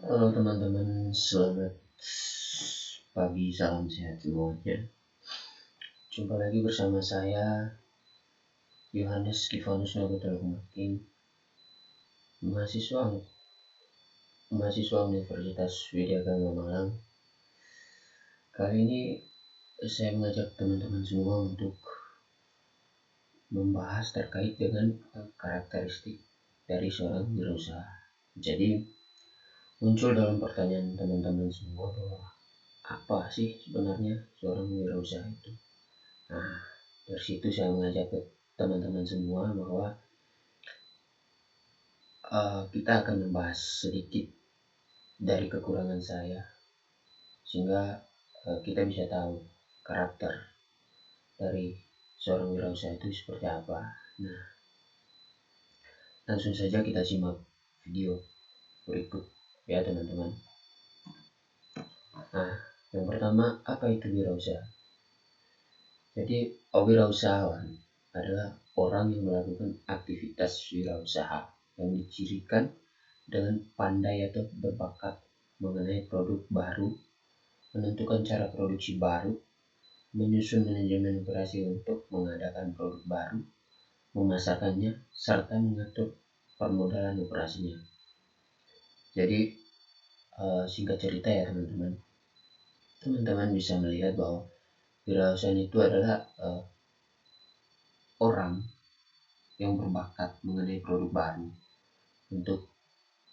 Halo teman-teman, selamat pagi, salam sehat semuanya. Jumpa lagi bersama saya, Yohanes Kivanus Nagotalkumakin, mahasiswa Universitas Widya Gama Malang. Kali ini saya mengajak teman-teman semua untuk membahas terkait dengan karakteristik dari seorang wirausaha. Jadi muncul dalam pertanyaan teman-teman semua bahwa apa sih sebenarnya seorang wirausaha itu? Nah, dari situ saya mengajak ke teman-teman semua bahwa kita akan membahas sedikit dari kekurangan saya sehingga kita bisa tahu karakter dari seorang wirausaha itu seperti apa. Nah, langsung saja kita simak video berikut ya teman-teman. Nah, yang pertama, apa itu wirausaha? Jadi wirausahawan adalah orang yang melakukan aktivitas wirausaha yang dicirikan dengan pandai atau berbakat mengenai produk baru, menentukan cara produksi baru, menyusun manajemen operasi untuk mengadakan produk baru, memasarkannya, serta mengatur permodalan operasinya. Jadi singkat cerita ya teman-teman bisa melihat bahwa wirausaha itu adalah orang yang berbakat mengenai produk baru untuk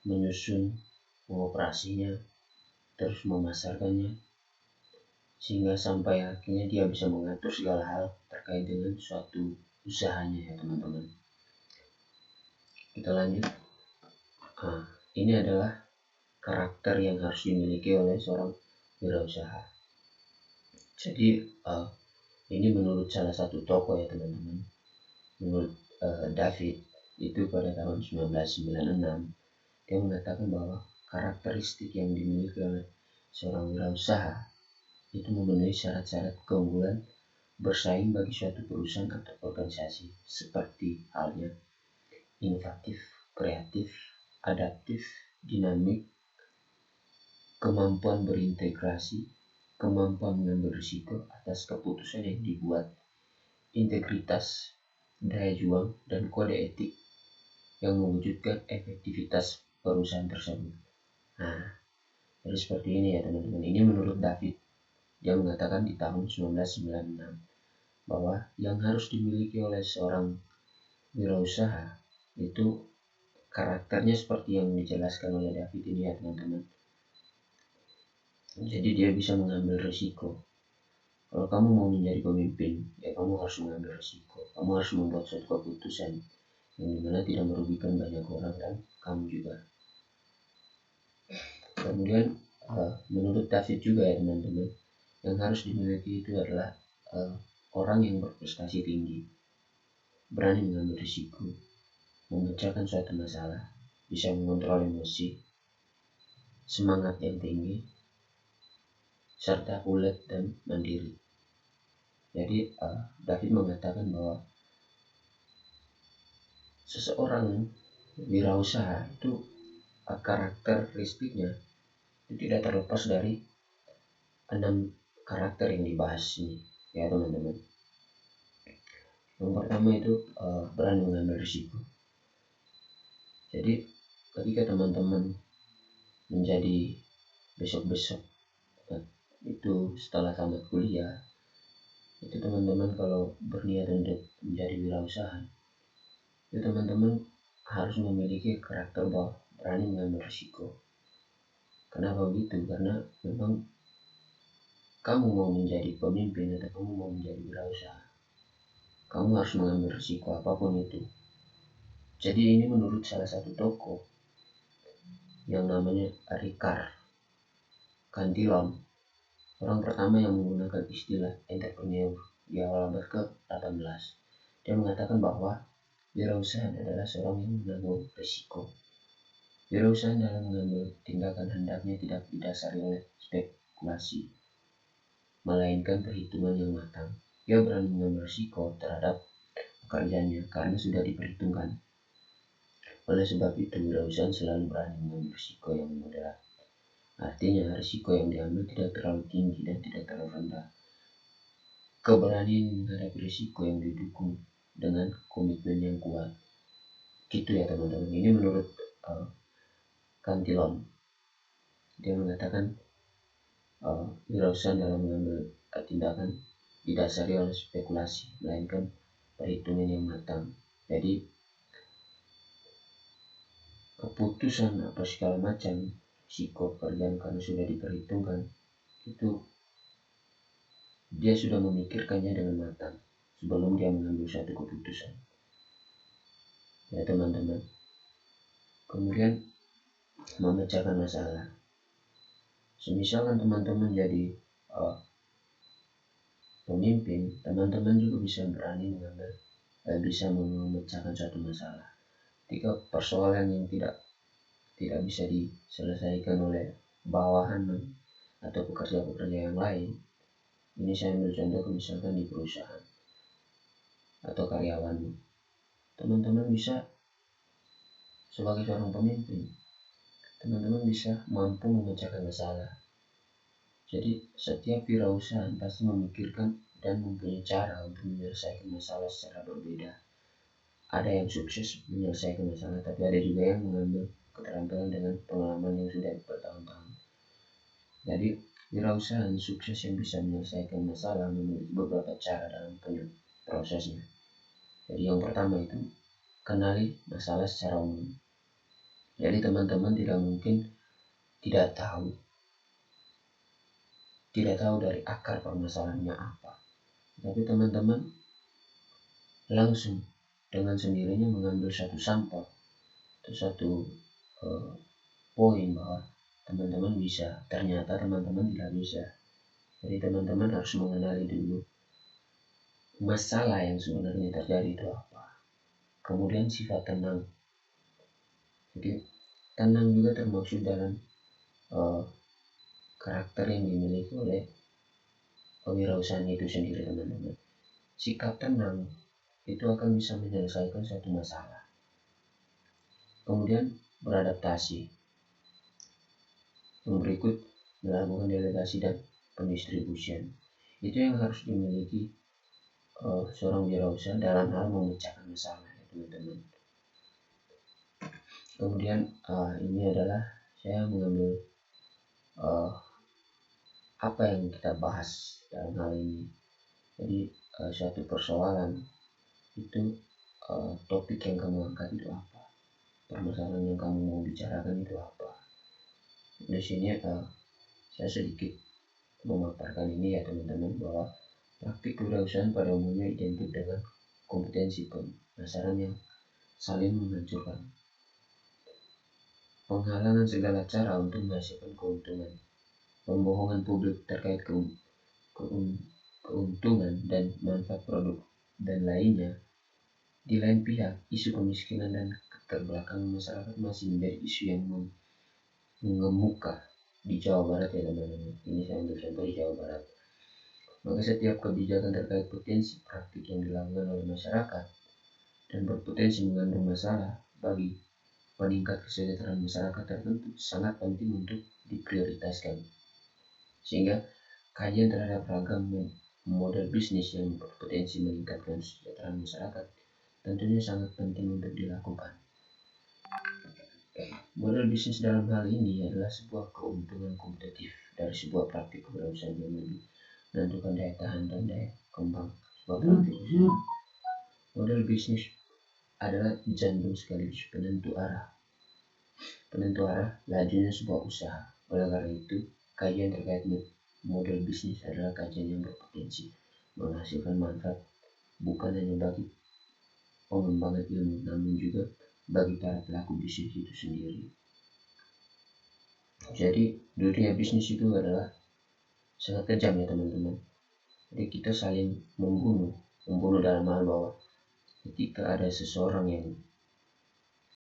menyusun, mengoperasinya, terus memasarkannya, sehingga sampai akhirnya dia bisa mengatur segala hal terkait dengan suatu usahanya ya teman-teman. Kita lanjut. Ini adalah karakter yang harus dimiliki oleh seorang wirausaha. Jadi ini menurut salah satu tokoh ya teman-teman. Menurut David itu pada tahun 1996 dia mengatakan bahwa karakteristik yang dimiliki oleh seorang wirausaha itu memenuhi syarat-syarat keunggulan bersaing bagi suatu perusahaan atau organisasi, seperti halnya inovatif, kreatif, adaptif, dinamik, kemampuan berintegrasi, kemampuan mengambil risiko atas keputusan yang dibuat, integritas, daya juang, dan kode etik yang mewujudkan efektivitas perusahaan tersebut. Nah, jadi seperti ini ya teman-teman. Ini menurut David. Dia mengatakan di tahun 1996 bahwa yang harus dimiliki oleh seorang wirausaha itu karakternya seperti yang dijelaskan oleh David ini ya teman-teman. Jadi dia bisa mengambil risiko. Kalau kamu mau menjadi pemimpin, ya kamu harus mengambil risiko. Kamu harus membuat suatu keputusan yang dimana tidak merugikan banyak orang dan kamu juga. Kemudian menurut David juga ya teman-teman, yang harus dimiliki itu adalah orang yang berprestasi tinggi, berani mengambil risiko, memecahkan suatu masalah, bisa mengontrol emosi, semangat yang tinggi, serta ulet dan mandiri. Jadi David mengatakan bahwa seseorang wirausaha itu karakteristiknya itu tidak terlepas dari 6 karakter yang dibahas ini ya teman-teman. Yang pertama itu berani mengambil risiko. Jadi ketika teman-teman menjadi besok-besok itu setelah tamat kuliah, itu teman-teman kalau berniat untuk menjadi wirausaha, itu teman-teman harus memiliki karakter bahwa berani mengambil risiko. Kenapa begitu? Karena memang kamu mau menjadi pemimpin atau kamu mau menjadi wirausaha, kamu harus mengambil risiko apapun itu. Jadi ini menurut salah satu tokoh yang namanya Ricard Cantillon, orang pertama yang menggunakan istilah entrepreneur di awal abad ke-18. Dia mengatakan bahwa wirausaha adalah seorang yang menanggung risiko. Wirausaha dalam mengambil tindakan hendaknya tidak didasari oleh spekulasi, melainkan perhitungan yang matang. Ia berani mengambil risiko terhadap pekerjaannya karena sudah diperhitungkan. Oleh sebab itu, wirausaha selalu berani mengambil risiko yang moderat. Artinya risiko yang diambil tidak terlalu tinggi dan tidak terlalu rendah. Keberanian menghadapi risiko yang didukung dengan komitmen yang kuat. Gitu ya teman-teman. Ini menurut Cantillon. Dia mengatakan wirausaha dalam mengambil tindakan didasari oleh spekulasi, melainkan perhitungan yang matang. Jadi keputusan apa segala macam risiko pekerjaan karena sudah diperhitungkan, itu dia sudah memikirkannya dengan matang sebelum dia mengambil suatu keputusan. Ya teman-teman. Kemudian memecahkan masalah. Semisalkan teman-teman jadi pemimpin, teman-teman juga bisa berani bisa memecahkan suatu masalah. Ketika persoalan yang tidak bisa diselesaikan oleh bawahan atau pekerja-pekerja yang lain, ini saya ambil contoh misalkan di perusahaan atau karyawanmu, teman-teman bisa sebagai seorang pemimpin, teman-teman bisa mampu memecahkan masalah. Jadi setiap wirausaha pasti memikirkan dan mempunyai cara untuk menyelesaikan masalah secara berbeda. Ada yang sukses menyelesaikan masalah, tapi ada juga yang mengambil keterampilan dengan pengalaman yang sudah bertahun-tahun. Jadi wirausaha sukses yang bisa menyelesaikan masalah memiliki beberapa cara dalam prosesnya. Jadi yang pertama itu kenali masalah secara umum. Jadi teman-teman tidak mungkin tidak tahu dari akar permasalahannya apa. Tapi teman-teman langsung dengan sendirinya mengambil satu sampel atau satu poin bahwa teman-teman bisa, ternyata teman-teman tidak bisa. Jadi teman-teman harus mengenali dulu masalah yang sebenarnya terjadi itu apa. Kemudian sifat tenang. Jadi tenang juga termaksud dalam karakter yang dimiliki oleh kewirausahaan itu sendiri teman-teman. Sikap tenang itu akan bisa menyelesaikan suatu masalah. Kemudian beradaptasi. Yang berikut melakukan delegasi dan pendistribusian. Itu yang harus dimiliki seorang wirausaha dalam hal memecahkan masalah ya teman-teman. Kemudian ini adalah saya mengambil apa yang kita bahas dalam hal ini. Jadi suatu persoalan itu topik yang kamu angkat itu apa, permasalahan yang kamu mau bicarakan itu apa. Di sini saya sedikit memaparkan ini ya teman-teman, bahwa praktik kewirausahaan pada umumnya identik dengan kompetensi pemasaran yang saling menghancurkan, penghalangan segala cara untuk menghasilkan keuntungan, pembohongan publik terkait keuntungan dan manfaat produk dan lainnya. Di lain pihak, isu kemiskinan dan keterbelakangan masyarakat masih menjadi isu yang mengemuka di Jawa Barat ya teman-teman. Ini saya ambil contoh di Jawa Barat. Maka setiap kebijakan terkait potensi praktik yang dilakukan oleh masyarakat dan berpotensi mengandung masalah bagi peningkat kesejahteraan masyarakat tertentu sangat penting untuk diprioritaskan. Sehingga kajian terhadap ragam model bisnis yang berpotensi meningkatkan kesejahteraan masyarakat tentunya sangat penting untuk dilakukan. Model bisnis dalam hal ini adalah sebuah keuntungan kompetitif dari sebuah praktik kewirausahaan yang lebih menentukan daya tahan dan daya kembang sebuah praktik usaha. Model bisnis adalah jantung sekaligus penentu arah lajunya sebuah usaha. Oleh karena itu, kajian terkait model bisnis adalah kajian yang berpotensi menghasilkan manfaat bukan hanya bagi pengembangan ilmu, namun juga bagi para pelaku bisnis itu sendiri. Jadi dunia bisnis itu adalah sangat kejam ya teman-teman. Jadi kita saling membunuh dalam hal bahwa ketika ada seseorang yang